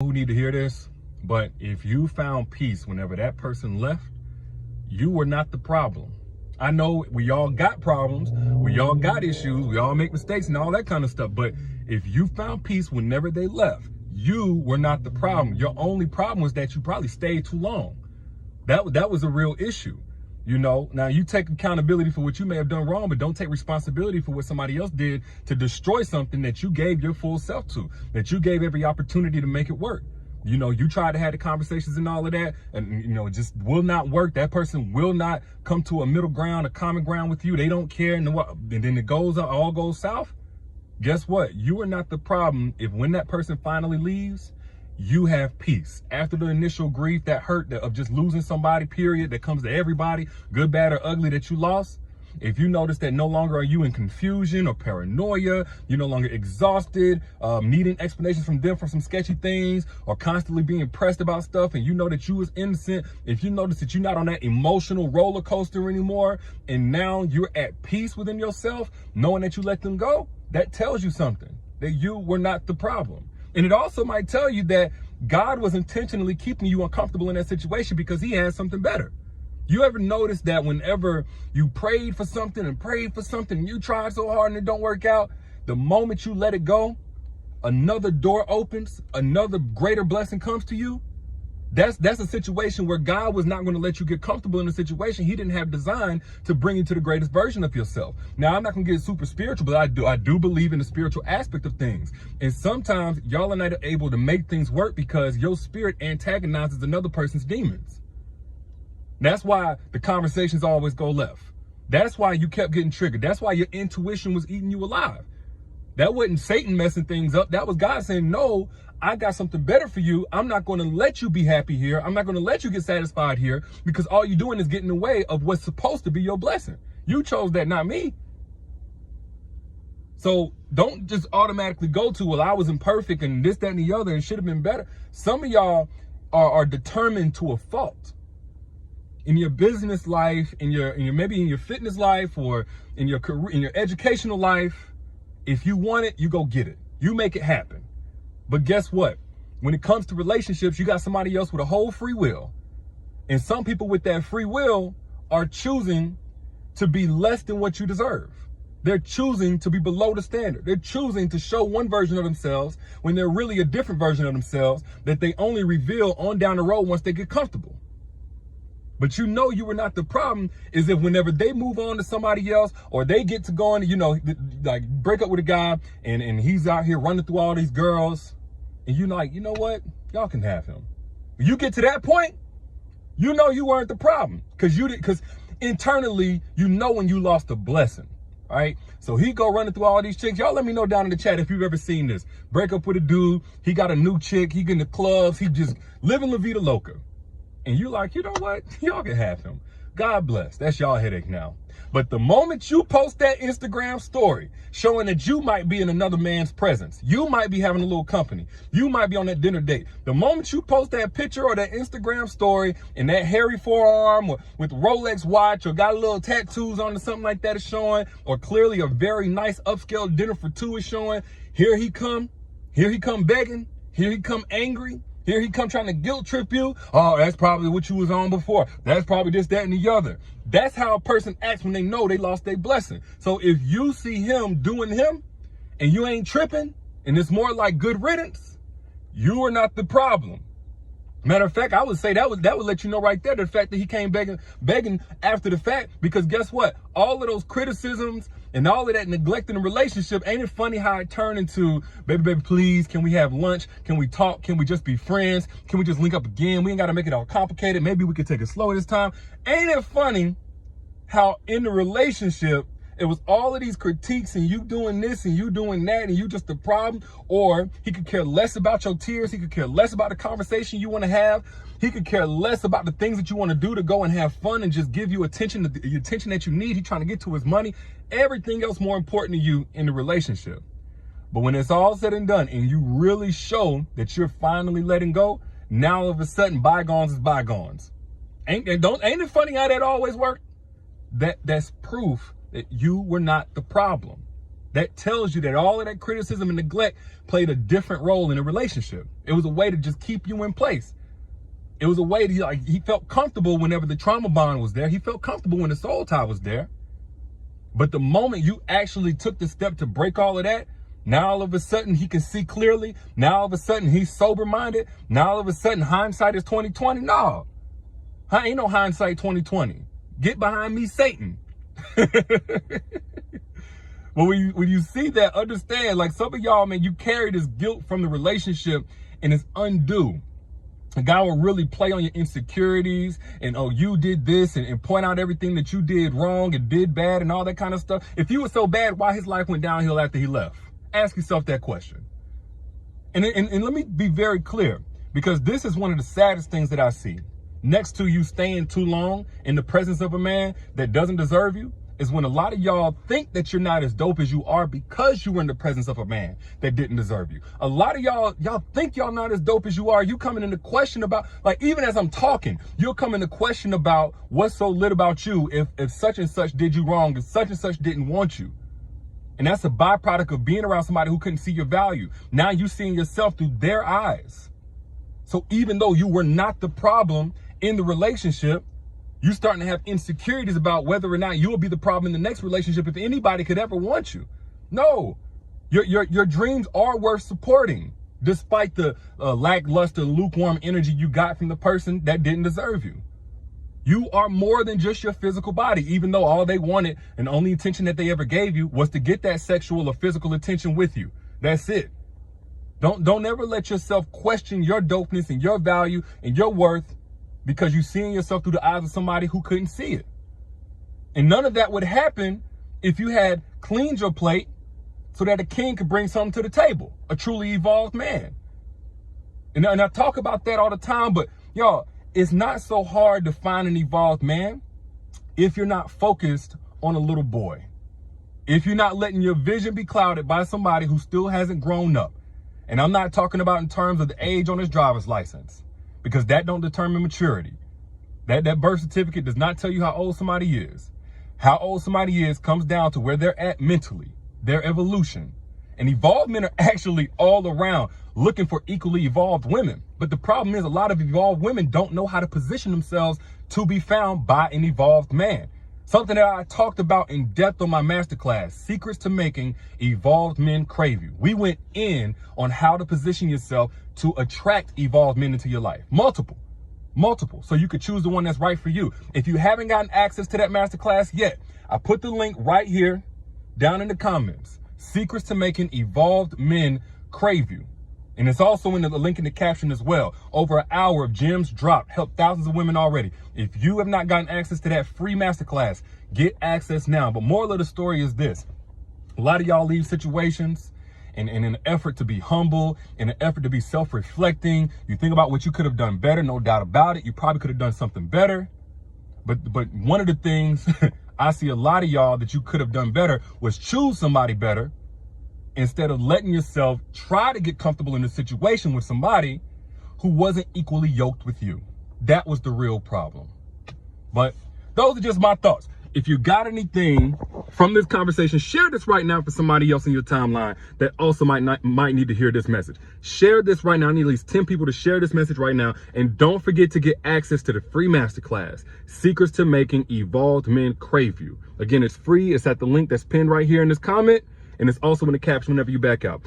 Who need to hear this, but if you found peace whenever that person left, you were not the problem. I know we all got problems, we all got issues, we all make mistakes and all that kind of stuff, but if you found peace whenever they left, you were not the problem. Your only problem was that you probably stayed too long. That was a real issue. You know, now you take accountability for what you may have done wrong, but don't take responsibility for what somebody else did to destroy something that you gave your full self to, that you gave every opportunity to make it work. You know, you tried to have the conversations and all of that, and, you know, it just will not work. That person will not come to a middle ground, a common ground with you. They don't care. And then it all goes south. Guess what? You are not the problem if when that person finally leaves, you have peace. After the initial grief, that hurt of just losing somebody, period, that comes to everybody, good, bad, or ugly, that you lost. If you notice that no longer are you in confusion or paranoia, you're no longer exhausted, needing explanations from them for some sketchy things, or constantly being pressed about stuff, and you know that you was innocent, if you notice that you're not on that emotional roller coaster anymore, and now you're at peace within yourself, knowing that you let them go, that tells you something, that you were not the problem. And it also might tell you that God was intentionally keeping you uncomfortable in that situation because he has something better. You ever notice that whenever you prayed for something and you tried so hard and it don't work out, the moment you let it go, another door opens, another greater blessing comes to you? That's a situation where God was not going to let you get comfortable in a situation he didn't have designed to bring you to the greatest version of yourself. Now, I'm not going to get super spiritual, but I do believe in the spiritual aspect of things. And sometimes y'all are not able to make things work because your spirit antagonizes another person's demons. That's why the conversations always go left. That's why you kept getting triggered. That's why your intuition was eating you alive. That wasn't Satan messing things up. That was God saying, no, I got something better for you. I'm not going to let you be happy here. I'm not going to let you get satisfied here because all you're doing is getting in the way of what's supposed to be your blessing. You chose that, not me. So don't just automatically go to, well, I was imperfect and this, that, and the other and should have been better. Some of y'all are determined to a fault. In your business life, in your maybe in your fitness life, or in your career, in your educational life, if you want it, you go get it. You make it happen. But guess what? When it comes to relationships, you got somebody else with a whole free will. And some people with that free will are choosing to be less than what you deserve. They're choosing to be below the standard. They're choosing to show one version of themselves when they're really a different version of themselves that they only reveal on down the road once they get comfortable. But you know you were not the problem is if whenever they move on to somebody else or they get to going, you know, like break up with a guy and he's out here running through all these girls and you're like, you know what? Y'all can have him. When you get to that point, you know you weren't the problem because internally, you know when you lost a blessing, right? So he go running through all these chicks. Y'all let me know down in the chat if you've ever seen this. Break up with a dude. He got a new chick. He getting the clubs. He just living La Vida Loca. And you're like, you know what? Y'all can have him. God bless. That's y'all headache now. But the moment you post that Instagram story showing that you might be in another man's presence, you might be having a little company, you might be on that dinner date. The moment you post that picture or that Instagram story and that hairy forearm or with Rolex watch or got a little tattoos on or something like that is showing, or clearly a very nice upscale dinner for two is showing, here he come begging, here he come angry. Here he come trying to guilt trip you. Oh, that's probably what you was on before. That's probably this, that, and the other. That's how a person acts when they know they lost their blessing. So if you see him doing him and you ain't tripping and it's more like good riddance, you are not the problem. Matter of fact, I would say that would let you know right there the fact that he came begging after the fact, because guess what? All of those criticisms and all of that neglecting the relationship, ain't it funny how it turned into, baby, please, can we have lunch? Can we talk? Can we just be friends? Can we just link up again? We ain't got to make it all complicated. Maybe we could take it slow this time. Ain't it funny how in the relationship, it was all of these critiques and you doing this and you doing that and you just the problem? Or he could care less about your tears. He could care less about the conversation you want to have. He could care less about the things that you want to do to go and have fun and just give you attention, the attention that you need. He's trying to get to his money. Everything else more important to you in the relationship. But when it's all said and done and you really show that you're finally letting go, now all of a sudden bygones is bygones. Ain't it funny how that always worked? That's proof that you were not the problem. That tells you that all of that criticism and neglect played a different role in a relationship. It was a way to just keep you in place. It was a way to, like, he felt comfortable whenever the trauma bond was there. He felt comfortable when the soul tie was there. But the moment you actually took the step to break all of that, now all of a sudden he can see clearly. Now all of a sudden he's sober-minded. Now all of a sudden hindsight is 20/20. No, ain't no hindsight 20/20. Get behind me, Satan. But when you see that, understand, like, some of y'all, man, you carry this guilt from the relationship and it's undue. A guy will really play on your insecurities and, oh, you did this, and point out everything that you did wrong and did bad and all that kind of stuff. If you were so bad, why his life went downhill after he left? Ask yourself that question. And let me be very clear, because this is one of the saddest things that I see. Next to you staying too long in the presence of a man that doesn't deserve you, is when a lot of y'all think that you're not as dope as you are because you were in the presence of a man that didn't deserve you. A lot of y'all think y'all not as dope as you are. You coming into question about, like, even as I'm talking, you'll come into question about what's so lit about you if such and such did you wrong, if such and such didn't want you. And that's a byproduct of being around somebody who couldn't see your value. Now you seeing yourself through their eyes. So even though you were not the problem in the relationship, you starting to have insecurities about whether or not you will be the problem in the next relationship if anybody could ever want you. No, your dreams are worth supporting, despite the lackluster, lukewarm energy you got from the person that didn't deserve you. You are more than just your physical body, even though all they wanted and the only attention that they ever gave you was to get that sexual or physical attention with you. That's it. Don't ever let yourself question your dopeness and your value and your worth because you're seeing yourself through the eyes of somebody who couldn't see it. And none of that would happen if you had cleaned your plate so that a king could bring something to the table, a truly evolved man. And I talk about that all the time, but y'all, it's not so hard to find an evolved man if you're not focused on a little boy. If you're not letting your vision be clouded by somebody who still hasn't grown up. And I'm not talking about in terms of the age on his driver's license, because that don't determine maturity. That birth certificate does not tell you how old somebody is. How old somebody is comes down to where they're at mentally, their evolution. And evolved men are actually all around looking for equally evolved women. But the problem is a lot of evolved women don't know how to position themselves to be found by an evolved man. Something that I talked about in depth on my masterclass, Secrets to Making Evolved Men Crave You. We went in on how to position yourself to attract evolved men into your life. Multiple. So you could choose the one that's right for you. If you haven't gotten access to that masterclass yet, I put the link right here down in the comments. Secrets to Making Evolved Men Crave You. And it's also in the link in the caption as well. Over an hour of gems dropped, helped thousands of women already. If you have not gotten access to that free masterclass, get access now. But moral of the story is this. A lot of y'all leave situations and in an effort to be humble, in an effort to be self-reflecting. You think about what you could have done better, no doubt about it. You probably could have done something better. But one of the things I see a lot of y'all that you could have done better was choose somebody better, instead of letting yourself try to get comfortable in a situation with somebody who wasn't equally yoked with you. That was the real problem. But those are just my thoughts. If you got anything from this conversation, share this right now for somebody else in your timeline that also might need to hear this message. Share this right now. I need at least 10 people to share this message right now. And don't forget to get access to the free masterclass, Secrets to Making Evolved Men Crave You. Again, it's free. It's at the link that's pinned right here in this comment. And it's also in the caption whenever you back out.